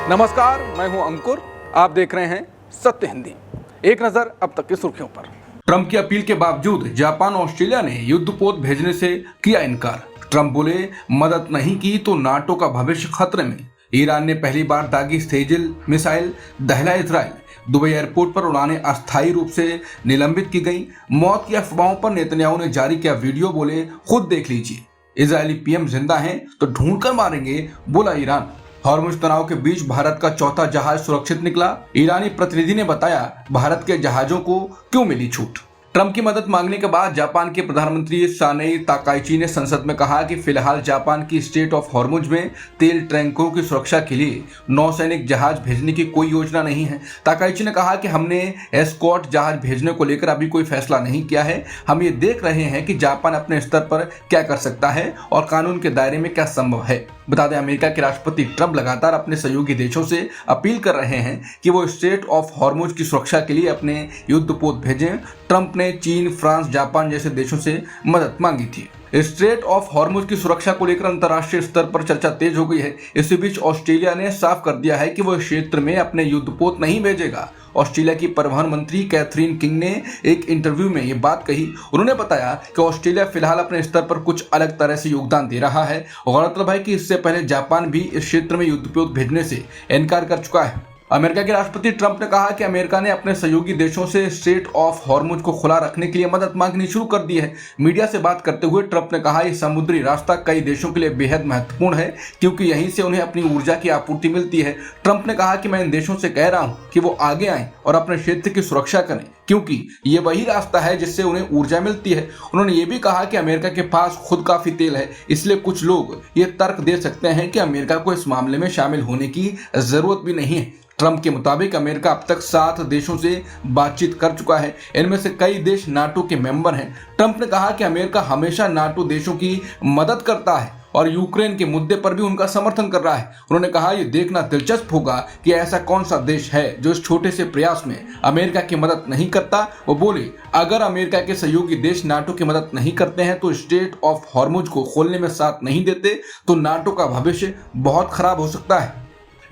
नमस्कार, मैं हूं अंकुर। आप देख रहे हैं सत्य हिंदी। एक नजर अब तक की सुर्खियों पर। ट्रंप की अपील के बावजूद जापान और ऑस्ट्रेलिया ने युद्धपोत भेजने से किया इनकार। ट्रंप बोले, मदद नहीं की तो नाटो का भविष्य खतरे में। ईरान ने पहली बार दागी सेजिल मिसाइल दहला इजराइल। दुबई एयरपोर्ट पर उड़ानें अस्थायी रूप से निलंबित की गई। मौत की अफवाहों पर नेतन्याहू ने जारी किया वीडियो, बोले खुद देख लीजिए। इजरायली पीएम जिंदा हैं तो ढूंढ कर मारेंगे, बोला ईरान। हॉर्मुज तनाव के बीच भारत का चौथा जहाज सुरक्षित निकला। ईरानी प्रतिनिधि ने बताया, भारत के जहाजों को क्यों मिली छूट। ट्रंप की मदद मांगने के बाद जापान के प्रधानमंत्री सानेई ताकाइची ने संसद में कहा कि फिलहाल जापान की स्टेट ऑफ हॉर्मुज में तेल टैंकरों की सुरक्षा के लिए नौसैनिक जहाज भेजने की कोई योजना नहीं है। ताकाइची ने कहा कि हमने एस्कॉर्ट जहाज भेजने को लेकर अभी कोई फैसला नहीं किया है। हम ये देख रहे हैं कि जापान अपने स्तर पर क्या कर सकता है और कानून के दायरे में क्या संभव है। बता दें, अमेरिका के राष्ट्रपति ट्रंप लगातार अपने सहयोगी देशों से अपील कर रहे हैं कि वो स्टेट ऑफ हॉर्मुज की सुरक्षा के लिए अपने युद्धपोत भेजें। ट्रंप ने चीन, फ्रांस, जापान जैसे देशों से मदद मांगी थी। स्ट्रेट ऑफ हॉर्मुज की सुरक्षा को लेकर अंतर्राष्ट्रीय स्तर पर चर्चा तेज हो गई है। इसी बीच ऑस्ट्रेलिया ने साफ कर दिया है कि वो इस क्षेत्र में अपने युद्धपोत नहीं भेजेगा। ऑस्ट्रेलिया की परिवहन मंत्री कैथरीन किंग ने एक इंटरव्यू में ये बात कही। उन्होंने बताया कि ऑस्ट्रेलिया फिलहाल अपने स्तर पर कुछ अलग तरह से योगदान दे रहा है। गौरतलब है कि इससे पहले जापान भी इस क्षेत्र में युद्धपोत भेजने से इनकार कर चुका है। अमेरिका के राष्ट्रपति ट्रंप ने कहा कि अमेरिका ने अपने सहयोगी देशों से स्ट्रेट ऑफ हॉर्मुज को खुला रखने के लिए मदद मांगनी शुरू कर दी है। मीडिया से बात करते हुए ट्रंप ने कहा, ये समुद्री रास्ता कई देशों के लिए बेहद महत्वपूर्ण है क्योंकि यहीं से उन्हें अपनी ऊर्जा की आपूर्ति मिलती है। ट्रंप ने कहा कि मैं इन देशों से कह रहा हूं कि वो आगे आएं और अपने क्षेत्र की सुरक्षा करें क्योंकि ये वही रास्ता है जिससे उन्हें ऊर्जा मिलती है। उन्होंने ये भी कहा कि अमेरिका के पास खुद काफी तेल है, इसलिए कुछ लोग ये तर्क दे सकते हैं कि अमेरिका को इस मामले में शामिल होने की जरूरत भी नहीं है। ट्रंप के मुताबिक अमेरिका अब तक 7 देशों से बातचीत कर चुका है। इनमें से कई देश नाटो के मेंबर हैं। ट्रंप ने कहा कि अमेरिका हमेशा नाटो देशों की मदद करता है और यूक्रेन के मुद्दे पर भी उनका समर्थन कर रहा है। उन्होंने कहा, यह देखना दिलचस्प होगा कि ऐसा कौन सा देश है जो इस छोटे से प्रयास में अमेरिका की मदद नहीं करता। वो बोले, अगर अमेरिका के सहयोगी देश नाटो की मदद नहीं करते हैं तो स्ट्रेट ऑफ हॉर्मुज को खोलने में साथ नहीं देते तो नाटो का भविष्य बहुत खराब हो सकता है।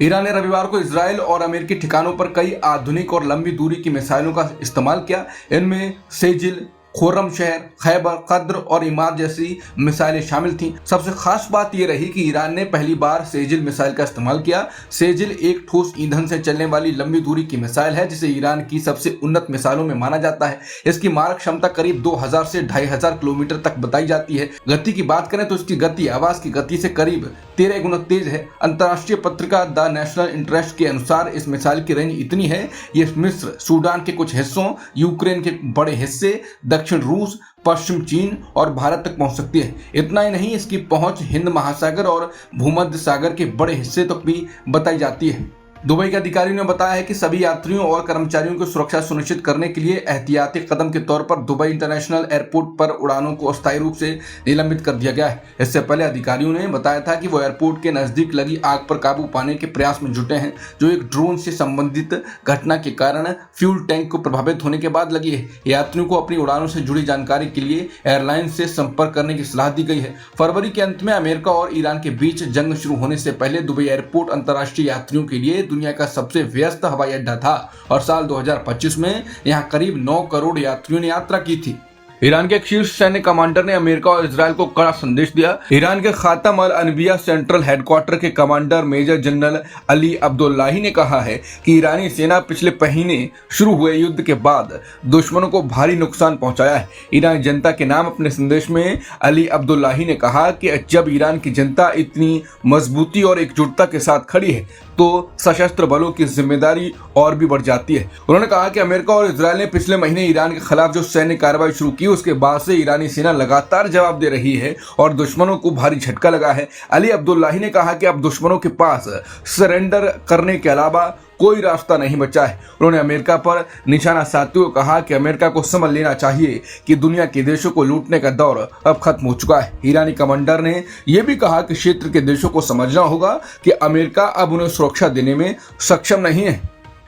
ईरान ने रविवार को इजराइल और अमेरिकी ठिकानों पर कई आधुनिक और लंबी दूरी की मिसाइलों का इस्तेमाल किया। इनमें सेजिल, खुर्रम शहर, खैबर, कद्र और इमाद जैसी मिसाइलें शामिल थीं। सबसे खास बात यह रही कि ईरान ने पहली बार सेजिल मिसाइल का इस्तेमाल किया। सेजिल एक ठोस ईंधन से चलने वाली लंबी दूरी की मिसाइल है जिसे ईरान की सबसे उन्नत मिसाइलों में माना जाता है। इसकी मारक क्षमता करीब 2000 से 2500 किलोमीटर तक बताई जाती है। गति की बात करें तो इसकी गति आवाज की गति से करीब 13 गुना तेज है। अंतर्राष्ट्रीय पत्रिका द नेशनल इंटरेस्ट के अनुसार इस मिसाइल की रेंज इतनी है, ये मिस्र, सूडान के कुछ हिस्सों, यूक्रेन के बड़े हिस्से, दक्षिण रूस, पश्चिम चीन और भारत तक पहुंच सकती है। इतना ही नहीं, इसकी पहुंच हिंद महासागर और भूमध्य सागर के बड़े हिस्से तक भी बताई जाती है। दुबई के अधिकारियों ने बताया है कि सभी यात्रियों और कर्मचारियों की सुरक्षा सुनिश्चित करने के लिए एहतियाती कदम के तौर पर दुबई इंटरनेशनल एयरपोर्ट पर उड़ानों को अस्थायी रूप से निलंबित कर दिया गया है। इससे पहले अधिकारियों ने बताया था कि वो एयरपोर्ट के नजदीक लगी आग पर काबू पाने के प्रयास में जुटे हैं, जो एक ड्रोन से संबंधित घटना के कारण फ्यूल टैंक को प्रभावित होने के बाद लगी है। यात्रियों को अपनी उड़ानों से जुड़ी जानकारी के लिए एयरलाइन से संपर्क करने की सलाह दी गई है। फरवरी के अंत में अमेरिका और ईरान के बीच जंग शुरू होने से पहले दुबई एयरपोर्ट अंतर्राष्ट्रीय यात्रियों के लिए दुनिया का सबसे व्यस्त हवाई अड्डा था और साल 2025 में यहां करीब 9 करोड़ यात्रियों ने यात्रा की थी। ईरान के एक शीर्ष सैन्य कमांडर ने अमेरिका और इजरायल को कड़ा संदेश दिया। ईरान के Khatam al Anbiya central headquarter के commander major general Ali Abdullahi ने कहा है कि ईरानी सेना पिछले महीने शुरू हुए युद्ध के बाद दुश्मनों को भारी नुकसान पहुंचाया है। ईरानी जनता के नाम अपने संदेश में अली अब्दुल्लाही ने कहा कि जब ईरान की जनता इतनी मजबूती और एकजुटता के साथ खड़ी है तो सशस्त्र बलों की जिम्मेदारी और भी बढ़ जाती है। उन्होंने कहा कि अमेरिका और इजरायल ने पिछले महीने ईरान के खिलाफ जो सैन्य कार्रवाई शुरू की, उसके बाद से ईरानी सेना लगातार जवाब दे रही है और दुश्मनों को भारी झटका लगा है। अली अब्दुल्लाही ने कहा कि अब दुश्मनों के पास सरेंडर करने के अलावा कोई रास्ता नहीं बचा है। उन्होंने अमेरिका पर निशाना साधते हुए कहा कि अमेरिका को समझ लेना चाहिए कि दुनिया के देशों को लूटने का दौर अब खत्म हो चुका है। ईरानी कमांडर ने यह भी कहा कि क्षेत्र के देशों को समझना होगा कि अमेरिका अब उन्हें सुरक्षा देने में सक्षम नहीं है।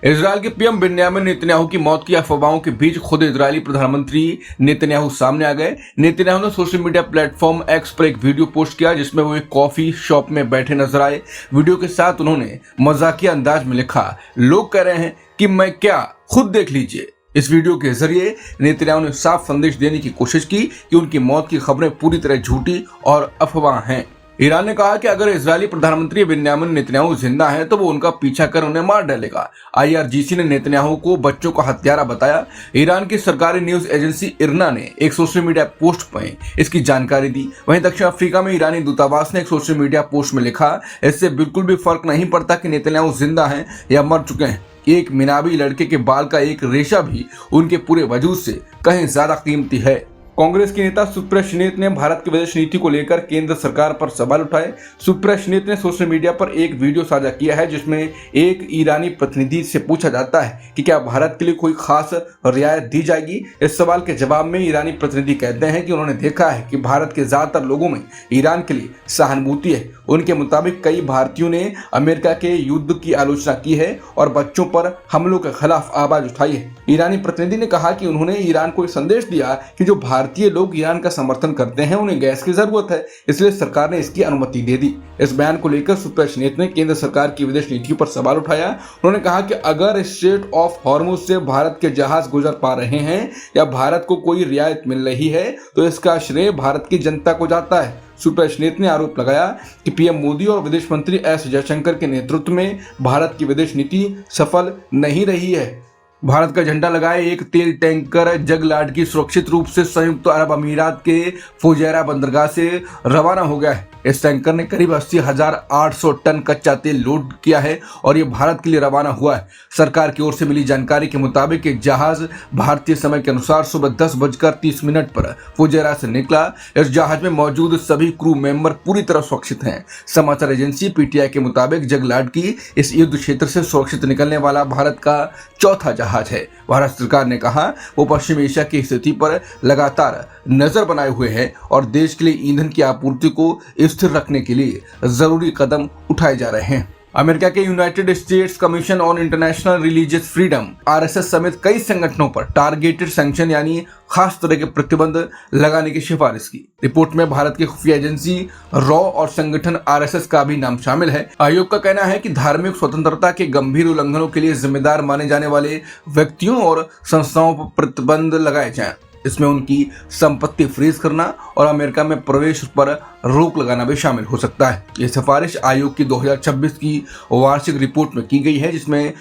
इजरायल के पीएम बेन्यामिन नेतन्याहू की मौत की अफवाहों के बीच खुद इजरायली प्रधानमंत्री नेतन्याहू सामने आ गए। नेतन्याहू ने सोशल मीडिया प्लेटफॉर्म एक्स पर एक वीडियो पोस्ट किया जिसमें वो एक कॉफी शॉप में बैठे नजर आए। वीडियो के साथ उन्होंने मजाकिया अंदाज में लिखा, लोग कह रहे हैं कि मैं क्या, खुद देख लीजिए। इस वीडियो के जरिए नेतन्याहू ने साफ संदेश देने की कोशिश की कि उनकी मौत की खबरें पूरी तरह झूठी और अफवाह हैं। ईरान ने कहा कि अगर इजरायली प्रधानमंत्री बेन्यामिन नेतन्याहू जिंदा हैं तो वो उनका पीछा कर उन्हें मार डालेगा। IRGC ने नेतन्याहू को बच्चों का हत्यारा बताया। ईरान की सरकारी न्यूज एजेंसी इरना ने एक सोशल मीडिया पोस्ट में इसकी जानकारी दी। वहीं दक्षिण अफ्रीका में ईरानी दूतावास ने एक सोशल मीडिया पोस्ट में लिखा, इससे बिल्कुल भी फर्क नहीं पड़ता कि नेतन्याहू जिंदा हैं या मर चुके हैं। एक मिनाबी लड़के के बाल का एक रेशा भी उनके पूरे वजूद से कहीं ज्यादा कीमती है। कांग्रेस के नेता सुप्रिया श्रीनेत ने भारत की विदेश नीति को लेकर केंद्र सरकार पर सवाल उठाए। सुप्रिया श्रीनेत ने सोशल मीडिया पर एक वीडियो साझा किया है जिसमें एक ईरानी प्रतिनिधि से पूछा जाता है कि क्या भारत के लिए कोई खास रियायत दी जाएगी। इस सवाल के जवाब में ईरानी प्रतिनिधि कहते हैं कि उन्होंने देखा है कि भारत के ज्यादातर लोगों में ईरान के लिए सहानुभूति है। उनके मुताबिक कई भारतीयों ने अमेरिका के युद्ध की आलोचना की है और बच्चों पर हमलों के खिलाफ आवाज उठाई है। ईरानी प्रतिनिधि ने कहा कि उन्होंने ईरान को संदेश दिया कि जो भारतीय लोग ईरान का समर्थन करते हैं उन्हें गैस की जरूरत है, इसलिए सरकार ने इसकी अनुमति दे दी। इस बयान को लेकर सुप्रिया श्रीनेत ने केंद्र सरकार की विदेश नीति पर सवाल उठाया। उन्होंने कहा कि अगर स्ट्रेट ऑफ हॉर्मुज से भारत के जहाज गुजर पा रहे हैं या भारत को कोई रियायत मिल रही है तो इसका श्रेय भारत की जनता को जाता है। सुप्रिया श्रीनेत ने आरोप लगाया कि पीएम मोदी और विदेश मंत्री एस जयशंकर के नेतृत्व में भारत की विदेश नीति सफल नहीं रही है। भारत का झंडा लगाए एक तेल टैंकर जगलाडकी सुरक्षित रूप से संयुक्त अरब अमीरात के फुजैरा बंदरगाह से रवाना हो गया है। इस टैंकर ने करीब 80,800 टन कच्चा तेल लोड किया है और ये भारत के लिए रवाना हुआ है। सरकार की ओर से मिली जानकारी के मुताबिक एक जहाज भारतीय समय के अनुसार सुबह 10:30 पर फुजैरा से निकला। इस जहाज में मौजूद सभी क्रू मेंबर पूरी तरह सुरक्षित हैं। समाचार एजेंसी PTI के मुताबिक जगलाडकी इस युद्ध क्षेत्र से सुरक्षित निकलने वाला भारत का चौथा जहाज है। भारत सरकार ने कहा वो पश्चिम एशिया की स्थिति पर लगातार नजर बनाए हुए है और देश के लिए ईंधन की आपूर्ति को स्थिर रखने के लिए जरूरी कदम उठाए जा रहे हैं। अमेरिका के United states commission on international religious freedom RSS समेत कई संगठनों पर टारगेटेड सैंक्शन यानी खास तरह के प्रतिबंध लगाने की सिफारिश की। रिपोर्ट में भारत की खुफिया एजेंसी रॉ और संगठन RSS का भी नाम शामिल है। आयोग का कहना है कि धार्मिक स्वतंत्रता के गंभीर उल्लंघनों के लिए जिम्मेदार माने जाने वाले व्यक्तियों और संस्थाओं पर प्रतिबंध लगाए जाएं। इसमें उनकी संपत्ति फ्रीज करना और अमेरिका में प्रवेश पर रोक लगाना भी शामिल हो सकता है। ये सिफारिश आयोग की 2026 की वार्षिक रिपोर्ट में की गई है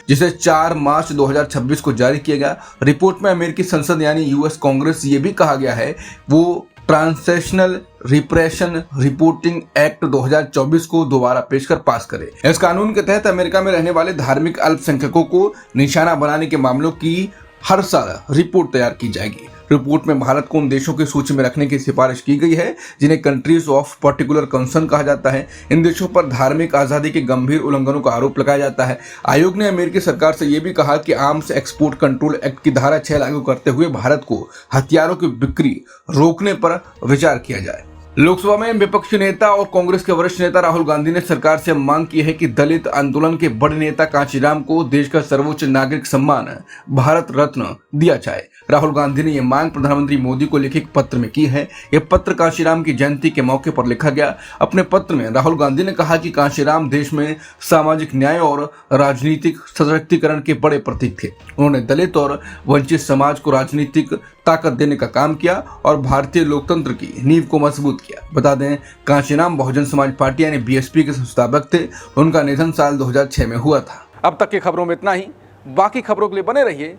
जिसे 4 मार्च 2026 को जारी किया गया। रिपोर्ट में अमेरिकी संसद यानी US कांग्रेस ये भी कहा गया है वो ट्रांसनेशनल रिप्रेशन रिपोर्टिंग एक्ट 2024 को दोबारा पेश कर पास करे। इस कानून के तहत अमेरिका में रहने वाले धार्मिक अल्पसंख्यकों को निशाना बनाने के मामलों की हर साल रिपोर्ट तैयार की जाएगी। रिपोर्ट में भारत को उन देशों की सूची में रखने की सिफारिश की गई है जिन्हें कंट्रीज ऑफ पर्टिकुलर कंसर्न कहा जाता है। इन देशों पर धार्मिक आजादी के गंभीर उल्लंघनों का आरोप लगाया जाता है। आयोग ने अमेरिकी सरकार से यह भी कहा कि आर्म्स एक्सपोर्ट कंट्रोल एक्ट की धारा 6 लागू करते हुए भारत को हथियारों की बिक्री रोकने पर विचार किया जाए। लोकसभा में विपक्षी नेता और कांग्रेस के वरिष्ठ नेता राहुल गांधी ने सरकार से मांग की है कि दलित आंदोलन के बड़े नेता कांशीराम को देश का सर्वोच्च नागरिक सम्मान भारत रत्न दिया जाए। राहुल गांधी ने यह मांग प्रधानमंत्री मोदी को लिखे पत्र में की है। यह पत्र कांशीराम की जयंती के मौके पर लिखा गया। अपने पत्र में राहुल गांधी ने कहा कि कांशीराम देश में सामाजिक न्याय और राजनीतिक सशक्तिकरण के बड़े प्रतीक थे। उन्होंने दलित और वंचित समाज को राजनीतिक ताकत देने का काम किया और भारतीय लोकतंत्र की नींव को मजबूत किया। बता दें कांशीराम बहुजन समाज पार्टी यानी BSP के संस्थापक थे। उनका निधन साल 2006 में हुआ था। अब तक की खबरों में इतना ही। बाकी खबरों के लिए बने रहिए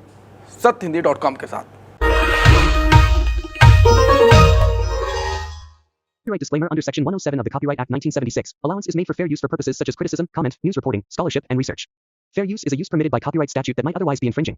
सत्यहिंदी.com के साथ। Copyright disclaimer under Section 107 of the Copyright Act 1976. Allowance is made for fair use for purposes such as criticism, comment, news reporting, scholarship, and research. Fair use is a use permitted by copyright statute that might otherwise be infringing.